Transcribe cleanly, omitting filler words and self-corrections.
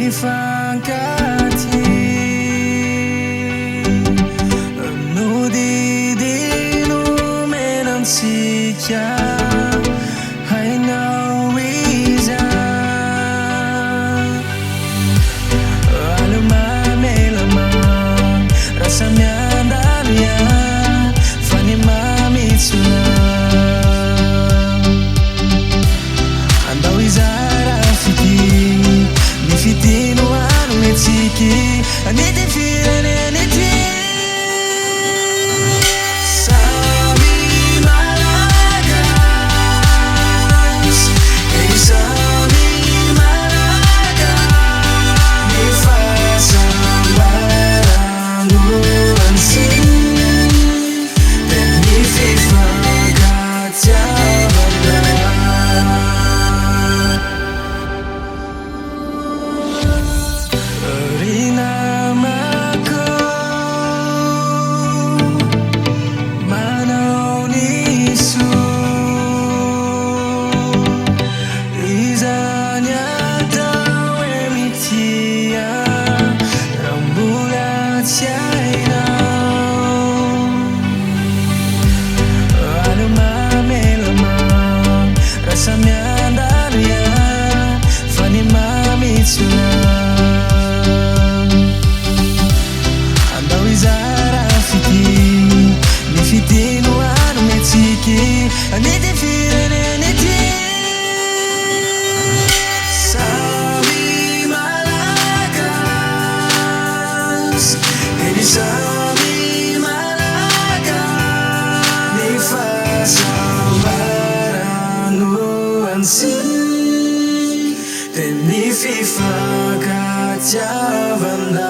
Fifankatiavana no didino menansika hainao iza alumamelama rasa miandalya fa ny mamitsona andao izara fity ny fitino anony atsiky anety fireneny ty samy malagasy samy malagasy ny fahasambarano ansy de ny fifankatiavana rinamako manao niso izany atao hoe mitia raha mbola tsy hainao alumamelama rasa miandalya fa ny mamitsona andao izara fity ny fitino anony atsiky anety fireneny ty samy malagasy eny samy malagasy ny fahasambarano ansy de ny fifankatiavana